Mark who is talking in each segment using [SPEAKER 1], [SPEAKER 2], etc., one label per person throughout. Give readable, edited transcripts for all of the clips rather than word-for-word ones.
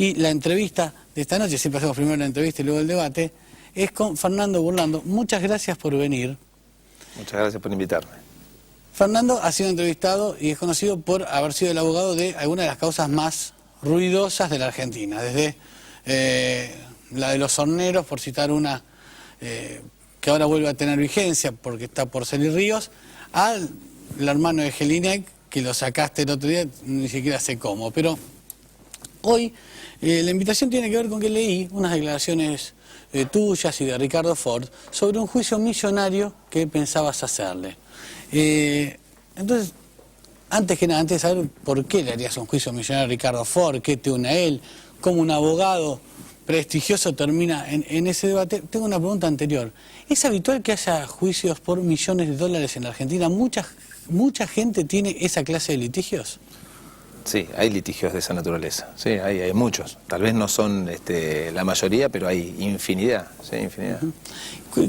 [SPEAKER 1] Y la entrevista de esta noche, siempre hacemos primero la entrevista y luego el debate, es con Fernando Burlando. Muchas gracias por venir.
[SPEAKER 2] Muchas gracias por invitarme.
[SPEAKER 1] Fernando ha sido entrevistado y es conocido por haber sido el abogado de algunas de las causas más ruidosas de la Argentina, desde la de los horneros, por citar una que ahora vuelve a tener vigencia porque está por salir Ríos, al hermano de Jelinek, que lo sacaste el otro día, ni siquiera sé cómo. Pero hoy la invitación tiene que ver con que leí unas declaraciones tuyas y de Ricardo Ford sobre un juicio millonario que pensabas hacerle. Entonces, antes que nada, antes de saber por qué le harías un juicio millonario a Ricardo Ford, qué te une a él, cómo un abogado prestigioso termina en ese debate, tengo una pregunta anterior. ¿Es habitual que haya juicios por millones de dólares en la Argentina? ¿Mucha gente tiene esa clase de litigios?
[SPEAKER 2] Sí, hay litigios de esa naturaleza. Sí, hay muchos. Tal vez no son la mayoría, pero hay infinidad. Sí, infinidad.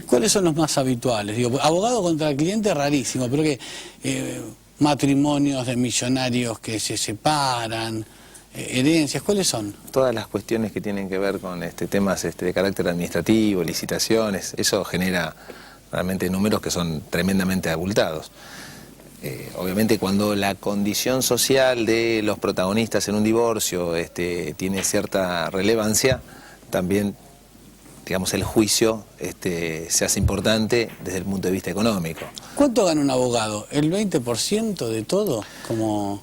[SPEAKER 1] ¿Cuáles son los más habituales? Digo, abogado contra el cliente, rarísimo, pero que matrimonios de millonarios que se separan, herencias, ¿cuáles son?
[SPEAKER 2] Todas las cuestiones que tienen que ver con temas de carácter administrativo, licitaciones, eso genera realmente números que son tremendamente abultados. Obviamente cuando la condición social de los protagonistas en un divorcio tiene cierta relevancia, también, digamos, el juicio se hace importante desde el punto de vista económico.
[SPEAKER 1] ¿Cuánto gana un abogado? ¿El 20% de todo? Como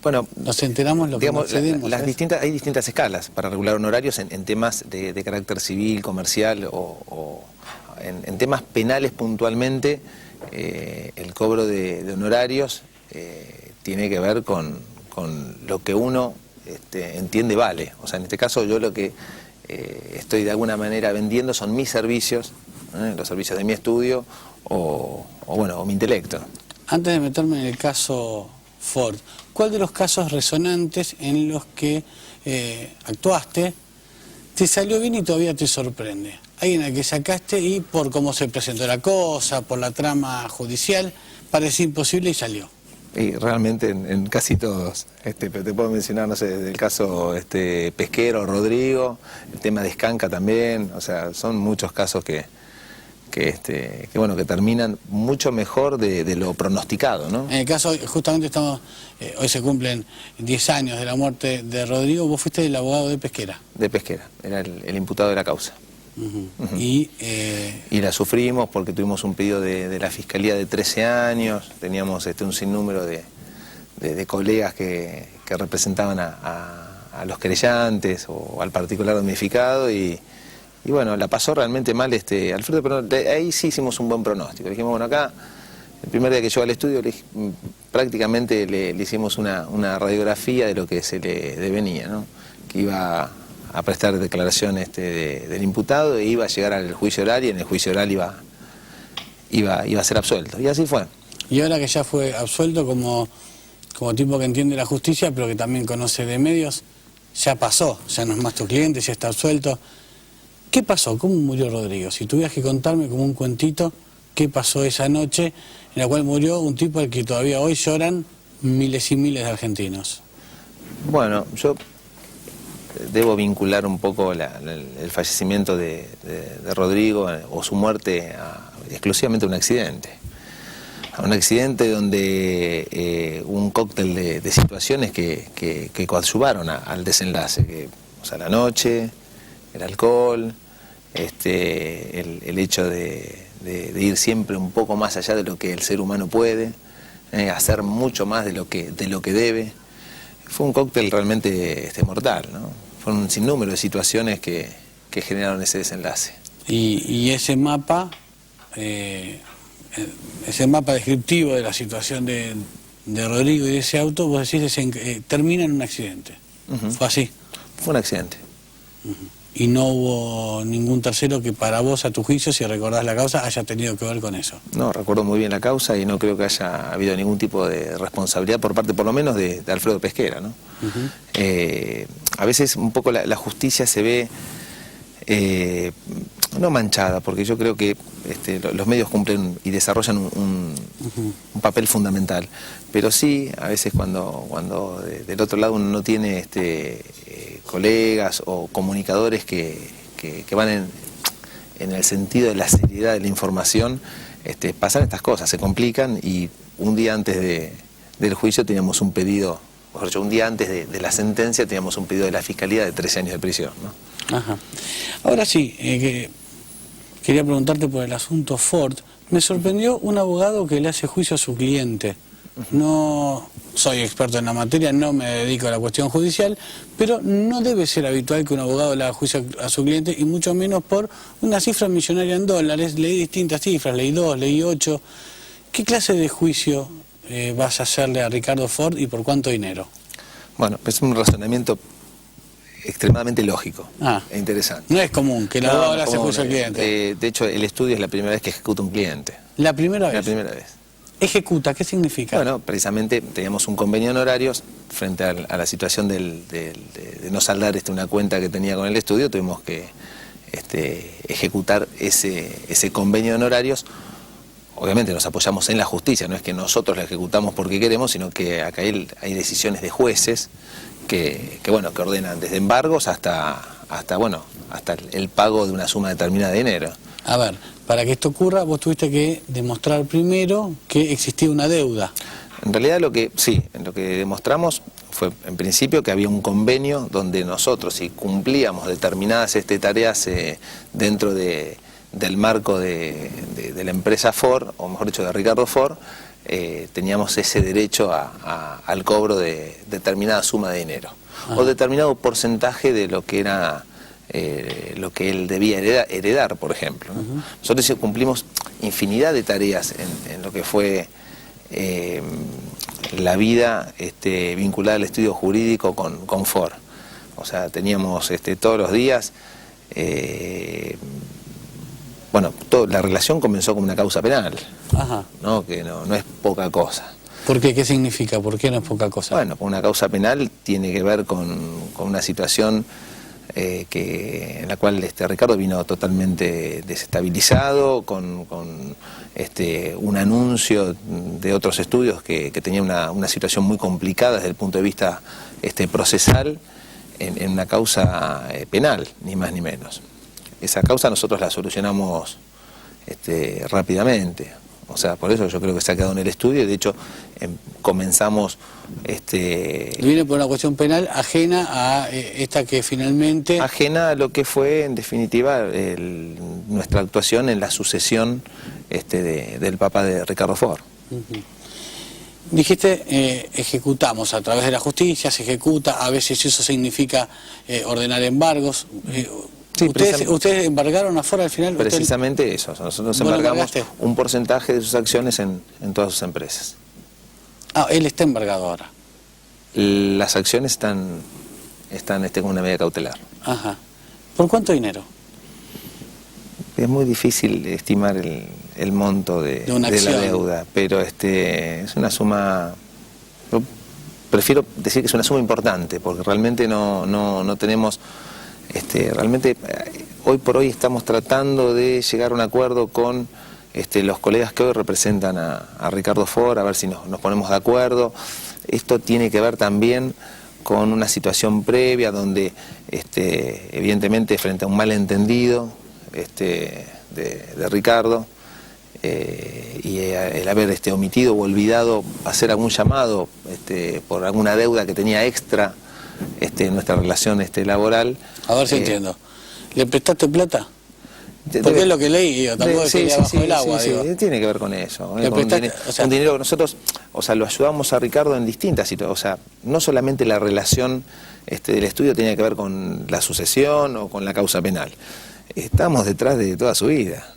[SPEAKER 2] bueno,
[SPEAKER 1] nos enteramos lo que
[SPEAKER 2] digamos,
[SPEAKER 1] accedemos.
[SPEAKER 2] Hay distintas escalas para regular honorarios en temas de carácter civil, comercial o en temas penales puntualmente. El cobro de honorarios tiene que ver con lo que uno entiende vale. O sea, en este caso yo lo que estoy de alguna manera vendiendo son mis servicios, los servicios de mi estudio o mi intelecto.
[SPEAKER 1] Antes de meterme en el caso Ford, ¿cuál de los casos resonantes en los que actuaste te salió bien y todavía te sorprende? Alguien al que sacaste y por cómo se presentó la cosa, por la trama judicial, parecía imposible y salió.
[SPEAKER 2] Y realmente en casi todos, pero te puedo mencionar, no sé, desde el caso Pesquero, Rodrigo, el tema de Escanca también, o sea, son muchos casos que terminan mucho mejor de lo pronosticado, ¿no? En
[SPEAKER 1] el caso, justamente hoy se cumplen 10 años de la muerte de Rodrigo, vos fuiste el abogado de Pesquera.
[SPEAKER 2] De Pesquera, era el imputado de la causa.
[SPEAKER 1] Y
[SPEAKER 2] la sufrimos porque tuvimos un pedido de la Fiscalía de 13 años, teníamos un sinnúmero de colegas que representaban a los querellantes o al particular damnificado y bueno, la pasó realmente mal Alfredo, pero ahí sí hicimos un buen pronóstico. Dijimos, bueno, acá, el primer día que llegó al estudio, prácticamente le hicimos una radiografía de lo que se le devenía, ¿no? Que iba a prestar declaración del imputado e iba a llegar al juicio oral y en el juicio oral iba a ser absuelto. Y así fue.
[SPEAKER 1] Y ahora que ya fue absuelto como tipo que entiende la justicia, pero que también conoce de medios, ya pasó, ya no es más tu cliente, ya está absuelto. ¿Qué pasó? ¿Cómo murió Rodrigo? Si tuvieras que contarme como un cuentito, ¿qué pasó esa noche en la cual murió un tipo al que todavía hoy lloran miles y miles de argentinos?
[SPEAKER 2] Bueno, yo debo vincular un poco el fallecimiento de Rodrigo o su muerte exclusivamente a un accidente. A un accidente donde un cóctel de situaciones que coadyuvaron al desenlace, o sea, la noche, el alcohol, el hecho de ir siempre un poco más allá de lo que el ser humano puede, hacer mucho más de lo que debe. Fue un cóctel realmente mortal, ¿no? Fueron un sinnúmero de situaciones que generaron ese desenlace.
[SPEAKER 1] Y ese mapa descriptivo de la situación de Rodrigo y de ese auto, vos decís, termina en un accidente. ¿Fue así?
[SPEAKER 2] Fue un accidente.
[SPEAKER 1] Y no hubo ningún tercero que para vos, a tu juicio, si recordás la causa, haya tenido que ver con eso.
[SPEAKER 2] No, recuerdo muy bien la causa y no creo que haya habido ningún tipo de responsabilidad por parte, por lo menos, de Alfredo Pesquera, ¿no? A veces un poco la justicia se ve no manchada, porque yo creo que los medios cumplen y desarrollan un papel fundamental, pero sí, a veces cuando del otro lado uno no tiene colegas o comunicadores que van en el sentido de la seriedad de la información, pasan estas cosas, se complican, y un día antes del juicio teníamos un pedido, mejor dicho, un día antes de la sentencia teníamos un pedido de la Fiscalía de 13 años de prisión, ¿no?
[SPEAKER 1] Ajá. Ahora sí, quería preguntarte por el asunto Ford. Me sorprendió un abogado que le hace juicio a su cliente. No soy experto en la materia, no me dedico a la cuestión judicial, pero no debe ser habitual que un abogado le haga juicio a su cliente, y mucho menos por una cifra millonaria en dólares. Leí distintas cifras, leí 2, leí 8. ¿Qué clase de juicio vas a hacerle a Ricardo Ford y por cuánto dinero?
[SPEAKER 2] Bueno, es un razonamiento extremadamente lógico e interesante.
[SPEAKER 1] No es común que el abogado le hace juicio al cliente.
[SPEAKER 2] De hecho, el estudio es la primera vez que ejecuta un cliente.
[SPEAKER 1] ¿La primera vez?
[SPEAKER 2] La primera vez.
[SPEAKER 1] ¿Ejecuta? ¿Qué significa?
[SPEAKER 2] Bueno, precisamente teníamos un convenio en horarios frente a la situación de no saldar una cuenta que tenía con el estudio. Tuvimos que ejecutar ese convenio en horarios. Obviamente nos apoyamos en la justicia, no es que nosotros la ejecutamos porque queremos, sino que acá hay decisiones de jueces que ordenan desde embargos hasta el pago de una suma determinada de dinero.
[SPEAKER 1] A ver, para que esto ocurra, vos tuviste que demostrar primero que existía una deuda.
[SPEAKER 2] En realidad lo que demostramos fue, en principio, que había un convenio donde nosotros, si cumplíamos determinadas tareas dentro del marco de la empresa Ford, o mejor dicho, de Ricardo Ford, teníamos ese derecho al cobro de determinada suma de dinero. Ajá. O determinado porcentaje de lo que era lo que él debía heredar, por ejemplo, ¿no? Uh-huh. Nosotros cumplimos infinidad de tareas en lo que fue la vida vinculada al estudio jurídico con Ford. O sea, teníamos todos los días, la relación comenzó como una causa penal. Ajá. ¿No? Que no es poca cosa.
[SPEAKER 1] ¿Por qué? ¿Qué significa? ¿Por qué no es poca cosa?
[SPEAKER 2] Bueno, una causa penal tiene que ver con una situación en la cual Ricardo vino totalmente desestabilizado, con un anuncio de otros estudios que tenía una situación muy complicada desde el punto de vista procesal, en una causa penal, ni más ni menos. Esa causa nosotros la solucionamos rápidamente. O sea, por eso yo creo que se ha quedado en el estudio, y de hecho comenzamos...
[SPEAKER 1] Viene por una cuestión penal ajena a esta que finalmente...
[SPEAKER 2] Ajena a lo que fue, en definitiva, nuestra actuación en la sucesión del papá de Ricardo Ford.
[SPEAKER 1] Uh-huh. Dijiste, ejecutamos a través de la justicia, se ejecuta, a veces eso significa ordenar embargos... Sí, ¿Ustedes embargaron a Ford al final?
[SPEAKER 2] Precisamente eso, nosotros embargamos un porcentaje de sus acciones en todas sus empresas.
[SPEAKER 1] Ah, él está embargado ahora.
[SPEAKER 2] Las acciones están con una medida cautelar.
[SPEAKER 1] Ajá. ¿Por cuánto dinero?
[SPEAKER 2] Es muy difícil estimar el monto de la deuda, pero es una suma... Yo prefiero decir que es una suma importante, porque realmente no tenemos... realmente hoy por hoy estamos tratando de llegar a un acuerdo con los colegas que hoy representan a Ricardo Ford, a ver si nos ponemos de acuerdo. Esto tiene que ver también con una situación previa donde evidentemente frente a un malentendido de Ricardo y el haber omitido o olvidado hacer algún llamado por alguna deuda que tenía extra nuestra relación laboral.
[SPEAKER 1] A ver si entiendo. ¿Le prestaste plata? Porque es lo que leí, yo tampoco
[SPEAKER 2] sí,
[SPEAKER 1] bajo el agua.
[SPEAKER 2] Sí, tiene que ver con eso. Un dinero que nosotros, lo ayudamos a Ricardo en distintas situaciones. O sea, no solamente la relación del estudio tenía que ver con la sucesión o con la causa penal. Estamos detrás de toda su vida.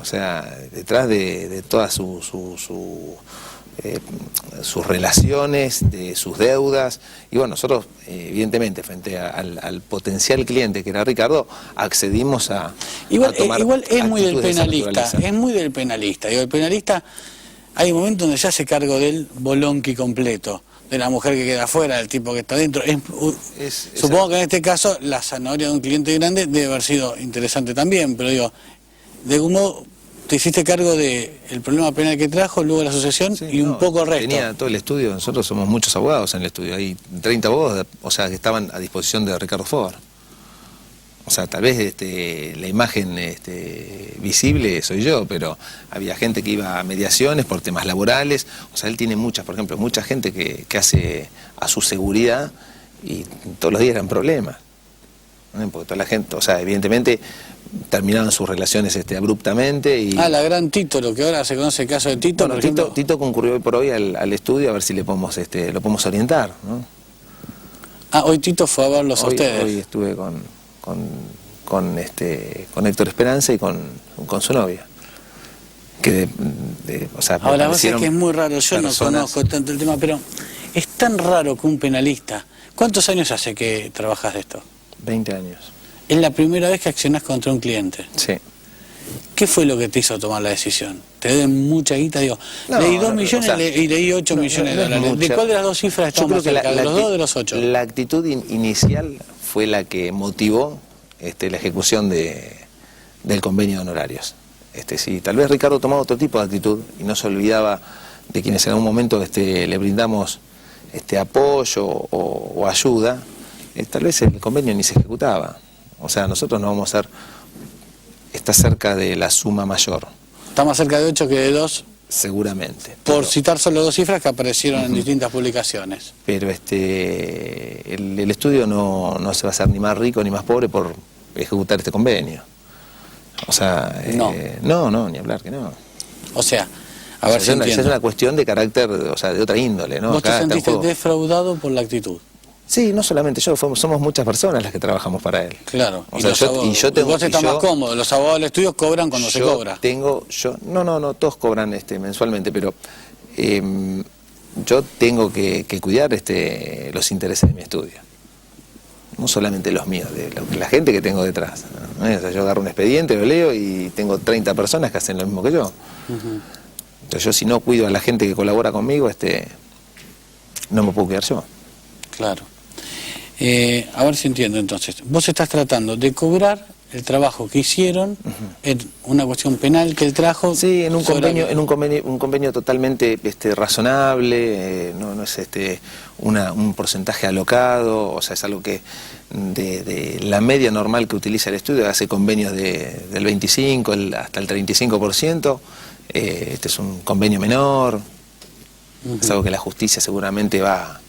[SPEAKER 2] O sea, detrás de toda sus relaciones, de sus deudas, y bueno, nosotros evidentemente frente al potencial cliente que era Ricardo, accedimos a tomar
[SPEAKER 1] igual es muy del penalista, Digo, el penalista hay un momento donde se hace cargo del bolonqui completo, de la mujer que queda afuera, del tipo que está dentro. Supongo que en este caso la zanahoria de un cliente grande debe haber sido interesante también, pero digo, de algún modo te hiciste cargo del problema penal que trajo, luego la asociación y un poco el resto.
[SPEAKER 2] Tenía todo el estudio, nosotros somos muchos abogados en el estudio, hay 30 abogados, o sea, que estaban a disposición de Ricardo Ford. O sea, tal vez la imagen visible soy yo, pero había gente que iba a mediaciones por temas laborales. O sea, él tiene por ejemplo, mucha gente que hace a su seguridad y todos los días eran problemas. ¿No? Porque toda la gente, o sea, evidentemente terminaban sus relaciones abruptamente. Y...
[SPEAKER 1] la gran Tito, lo que ahora se conoce el caso de Tito.
[SPEAKER 2] Bueno, Tito concurrió hoy por hoy al estudio a ver si le podemos, lo podemos orientar, ¿no?
[SPEAKER 1] Hoy Tito fue a verlos a ustedes.
[SPEAKER 2] Hoy estuve con Héctor Esperanza y con su novia. O sea,
[SPEAKER 1] ahora, la verdad es que es muy raro, yo no conozco tanto el tema, pero es tan raro que un penalista... ¿Cuántos años hace que trabajas de esto?
[SPEAKER 2] 20 años.
[SPEAKER 1] Es la primera vez que accionás contra un cliente.
[SPEAKER 2] Sí.
[SPEAKER 1] ¿Qué fue lo que te hizo tomar la decisión? Te deben mucha guita, digo, leí 2 millones y leí 8 millones de dólares. ¿De cuál de las dos cifras estamos más cerca? ¿De los 2 o de los 8?
[SPEAKER 2] La actitud inicial fue la que motivó la ejecución del convenio de honorarios. Sí, tal vez Ricardo tomaba otro tipo de actitud y no se olvidaba de quienes en algún momento le brindamos apoyo o ayuda, tal vez el convenio ni se ejecutaba. O sea, nosotros no vamos a ser, está cerca de la suma mayor.
[SPEAKER 1] ¿Está más cerca de 8 que de 2?
[SPEAKER 2] Seguramente.
[SPEAKER 1] Por citar solo 2 cifras que aparecieron en distintas publicaciones.
[SPEAKER 2] Pero el estudio no se va a hacer ni más rico ni más pobre por ejecutar este convenio. O sea, no, ni hablar que no.
[SPEAKER 1] O sea, a ver si entiendo.
[SPEAKER 2] Es una cuestión de carácter, o sea, de otra índole, ¿no?
[SPEAKER 1] ¿Vos te sentiste defraudado por la actitud?
[SPEAKER 2] Sí, no solamente yo, somos muchas personas las que trabajamos para él.
[SPEAKER 1] Claro.
[SPEAKER 2] O sea,
[SPEAKER 1] vos estás más cómodo, los abogados del estudio cobran cuando se cobra.
[SPEAKER 2] No, todos cobran mensualmente, pero yo tengo que cuidar los intereses de mi estudio. No solamente los míos, de la gente que tengo detrás, ¿no? O sea, yo agarro un expediente, lo leo y tengo 30 personas que hacen lo mismo que yo. Entonces yo si no cuido a la gente que colabora conmigo, no me puedo cuidar yo.
[SPEAKER 1] Claro. A ver si entiendo entonces. Vos estás tratando de cobrar el trabajo que hicieron en una cuestión penal que él trajo.
[SPEAKER 2] Sí, en un convenio totalmente razonable, no es un porcentaje alocado, o sea, es algo que de la media normal que utiliza el estudio, hace convenios del 25 hasta el 35%, este es un convenio menor, es algo que la justicia seguramente va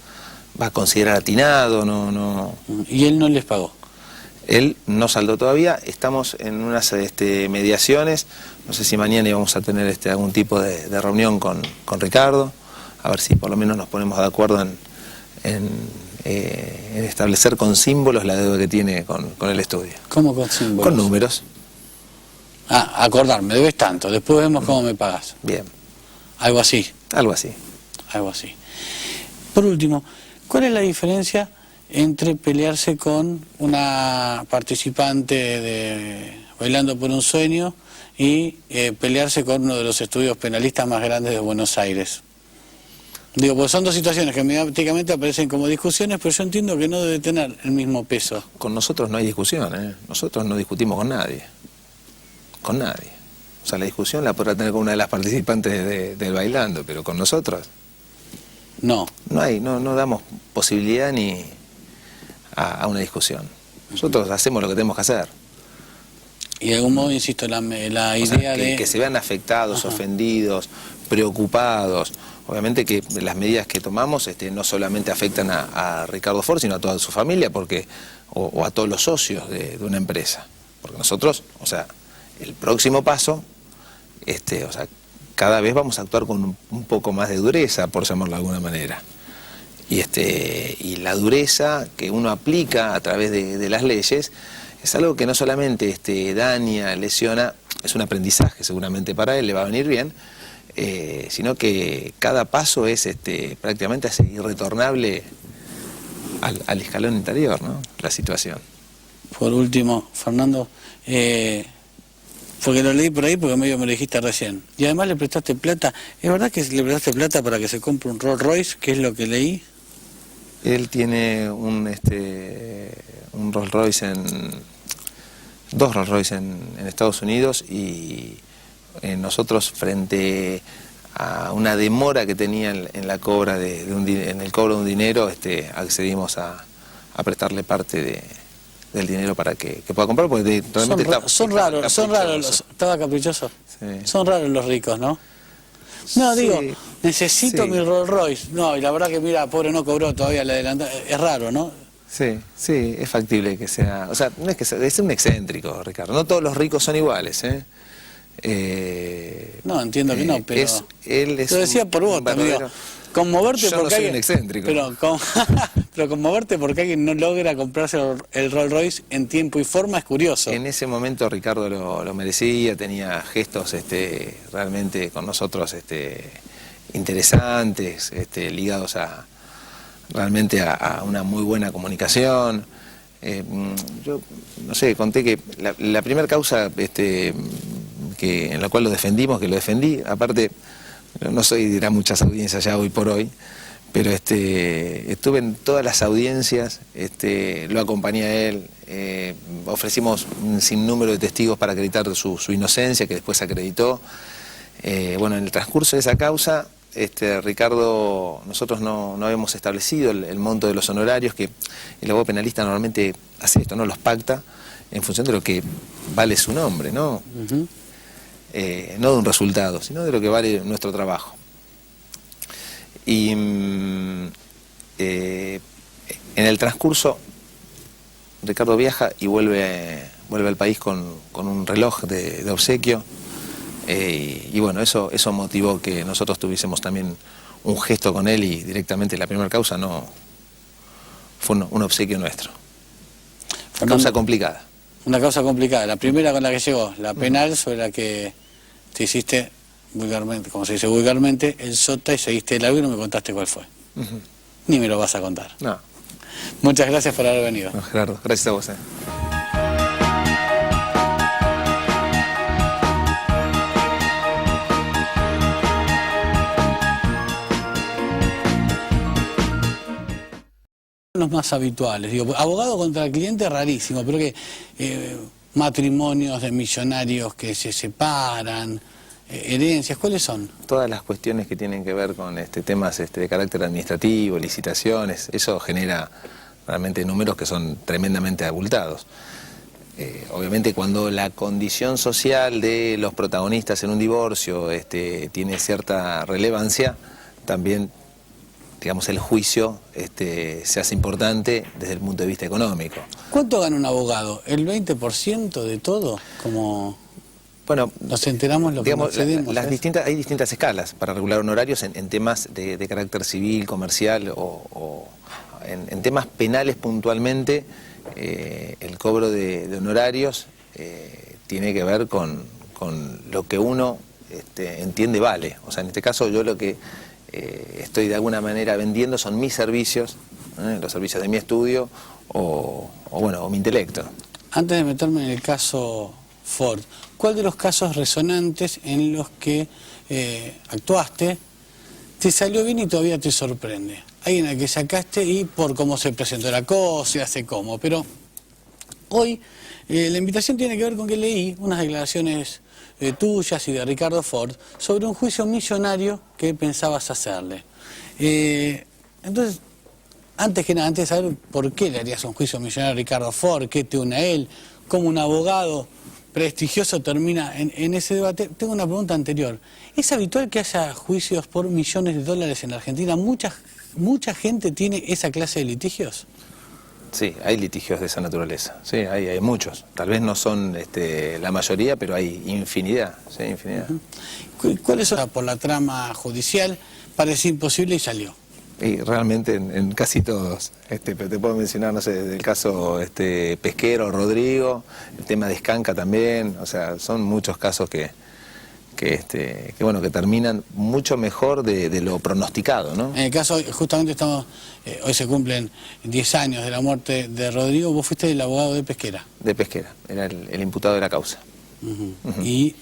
[SPEAKER 2] a considerar atinado, no.
[SPEAKER 1] ¿Y él no les pagó?
[SPEAKER 2] Él no saldó todavía, estamos en unas mediaciones, no sé si mañana íbamos a tener algún tipo de reunión con Ricardo, a ver si por lo menos nos ponemos de acuerdo en establecer con símbolos la deuda que tiene con el estudio.
[SPEAKER 1] ¿Cómo con símbolos?
[SPEAKER 2] Con números.
[SPEAKER 1] Acordarme, debes tanto, después vemos cómo me pagas.
[SPEAKER 2] Bien.
[SPEAKER 1] Algo así.
[SPEAKER 2] Algo así.
[SPEAKER 1] Algo así. Por último, ¿cuál es la diferencia entre pelearse con una participante de Bailando por un Sueño y pelearse con uno de los estudios penalistas más grandes de Buenos Aires? Digo, pues son dos situaciones que mediáticamente aparecen como discusiones, pero yo entiendo que no debe tener el mismo peso.
[SPEAKER 2] Con nosotros no hay discusión, ¿eh? Nosotros no discutimos con nadie. Con nadie. O sea, la discusión la podrá tener con una de las participantes del Bailando, pero con nosotros...
[SPEAKER 1] No.
[SPEAKER 2] No damos posibilidad ni a una discusión. Nosotros hacemos lo que tenemos que hacer.
[SPEAKER 1] Y de algún modo, insisto, la idea de...
[SPEAKER 2] Que se vean afectados, ofendidos, preocupados. Obviamente que las medidas que tomamos no solamente afectan a Ricardo Ford, sino a toda su familia, o a todos los socios de una empresa. Porque nosotros, o sea, el próximo paso, o sea, cada vez vamos a actuar con un poco más de dureza, por llamarlo de alguna manera. Y la dureza que uno aplica a través de las leyes es algo que no solamente daña, lesiona, es un aprendizaje seguramente para él, le va a venir bien, sino que cada paso es prácticamente irretornable al escalón interior, ¿no? La situación.
[SPEAKER 1] Por último, Fernando, porque lo leí por ahí porque medio me lo dijiste recién, y además le prestaste plata. ¿Es verdad que le prestaste plata para que se compre un Rolls Royce, que es lo que leí?
[SPEAKER 2] Él tiene un Rolls Royce dos Rolls Royce en Estados Unidos y nosotros frente a una demora que tenía en la cobra en el cobro de un dinero, accedimos a prestarle parte del dinero para que pueda comprar, porque realmente
[SPEAKER 1] son raros, estaba caprichoso.
[SPEAKER 2] Sí.
[SPEAKER 1] Son raros los ricos, ¿no? No, digo,
[SPEAKER 2] Sí,
[SPEAKER 1] necesito
[SPEAKER 2] sí.
[SPEAKER 1] mi Rolls Royce. No, y la verdad que mira, pobre no cobró todavía la adelantada. Es raro, ¿no?
[SPEAKER 2] Sí, sí, es factible que sea, o sea, no es que sea, es un excéntrico, Ricardo, no todos los ricos son iguales, ¿eh?
[SPEAKER 1] No, entiendo que no, pero
[SPEAKER 2] él es
[SPEAKER 1] lo decía por vos también, digo, conmoverte
[SPEAKER 2] yo
[SPEAKER 1] porque
[SPEAKER 2] no soy
[SPEAKER 1] alguien,
[SPEAKER 2] un excéntrico.
[SPEAKER 1] pero conmoverte porque alguien no logra comprarse el Rolls Royce en tiempo y forma es curioso.
[SPEAKER 2] En ese momento Ricardo lo merecía, tenía gestos realmente con nosotros interesantes, ligados realmente a una muy buena comunicación. Yo, no sé, conté que la primera causa en la cual lo defendimos, que lo defendí, aparte, no soy de ir a muchas audiencias ya hoy por hoy, pero estuve en todas las audiencias, lo acompañé a él, ofrecimos un sinnúmero de testigos para acreditar su inocencia, que después acreditó. Bueno, en el transcurso de esa causa, Ricardo, nosotros no habíamos establecido el monto de los honorarios, que el abogado penalista normalmente hace esto, ¿no? Los pacta en función de lo que vale su nombre, ¿no?
[SPEAKER 1] Uh-huh.
[SPEAKER 2] No de un resultado, sino de lo que vale nuestro trabajo. Y en el transcurso, Ricardo viaja y vuelve al país con un reloj de obsequio. Y bueno, eso motivó que nosotros tuviésemos también un gesto con él, y directamente la primera causa fue un obsequio nuestro. Una causa complicada.
[SPEAKER 1] Una causa complicada. La primera con la que llegó, la penal, sobre la que te hiciste vulgarmente, como se dice vulgarmente, el sota y seguiste el largo y no me contaste cuál fue.
[SPEAKER 2] Uh-huh.
[SPEAKER 1] Ni me lo vas a contar.
[SPEAKER 2] No.
[SPEAKER 1] Muchas gracias por haber venido.
[SPEAKER 2] No, Gerardo, gracias a vos.
[SPEAKER 1] Los más habituales, digo, abogado contra el cliente rarísimo, pero que matrimonios de millonarios que se separan, herencias, ¿cuáles son?
[SPEAKER 2] Todas las cuestiones que tienen que ver con temas de carácter administrativo, licitaciones, eso genera realmente números que son tremendamente abultados. Obviamente cuando la condición social de los protagonistas en un divorcio tiene cierta relevancia, también, digamos, el juicio se hace importante desde el punto de vista económico.
[SPEAKER 1] ¿Cuánto gana un abogado? ¿El 20% de todo? Como
[SPEAKER 2] bueno,
[SPEAKER 1] nos enteramos lo
[SPEAKER 2] digamos,
[SPEAKER 1] que accedemos,
[SPEAKER 2] hay distintas escalas para regular honorarios en temas de carácter civil, comercial o en temas penales puntualmente. El cobro de honorarios tiene que ver con lo que uno entiende vale. O sea, en este caso yo lo que estoy de alguna manera vendiendo son mis servicios, los servicios de mi estudio o mi intelecto.
[SPEAKER 1] Antes de meterme en el caso Ford, ¿cuál de los casos resonantes en los que actuaste te salió bien y todavía te sorprende? Hay en el que sacaste y por cómo se presentó la cosa, se hace cómo, pero hoy la invitación tiene que ver con que leí unas declaraciones tuyas y de Ricardo Ford sobre un juicio millonario que pensabas hacerle. Entonces, antes que nada, antes de saber por qué le harías un juicio millonario a Ricardo Ford, qué te une a él, cómo un abogado prestigioso termina en ese debate, tengo una pregunta anterior. ¿Es habitual que haya juicios por millones de dólares en la Argentina? ¿Mucha gente tiene esa clase de litigios?
[SPEAKER 2] Sí, hay litigios de esa naturaleza, sí, hay muchos. Tal vez no son la mayoría, pero hay infinidad, sí, infinidad.
[SPEAKER 1] ¿Cuáles son? Por la trama judicial parecía imposible y salió.
[SPEAKER 2] Y realmente en casi todos, pero te puedo mencionar, no sé, desde el caso Pesquero, Rodrigo, el tema de Escanca también, o sea, son muchos casos que terminan mucho mejor de lo pronosticado, ¿no? En
[SPEAKER 1] el caso, justamente hoy se cumplen 10 años de la muerte de Rodrigo, vos fuiste el abogado de Pesquera.
[SPEAKER 2] De Pesquera, era el imputado de la causa.
[SPEAKER 1] Uh-huh. Uh-huh. Y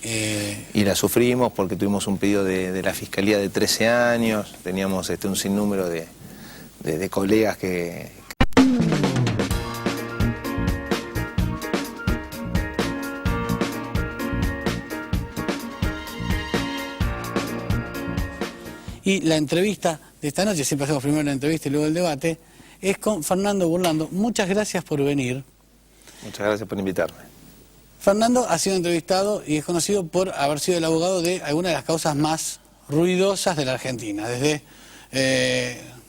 [SPEAKER 2] la sufrimos porque tuvimos un pedido de la Fiscalía de 13 años, teníamos un sinnúmero de colegas que
[SPEAKER 1] Y la entrevista de esta noche, siempre hacemos primero la entrevista y luego el debate, es con Fernando Burlando. Muchas gracias por venir.
[SPEAKER 2] Muchas gracias por invitarme.
[SPEAKER 1] Fernando ha sido entrevistado y es conocido por haber sido el abogado de algunas de las causas más ruidosas de la Argentina, desde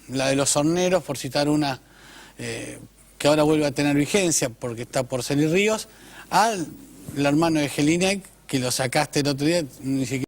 [SPEAKER 1] la de los horneros, por citar una que ahora vuelve a tener vigencia porque está por salir Ríos, al hermano de Jelinek, que lo sacaste el otro día, ni siquiera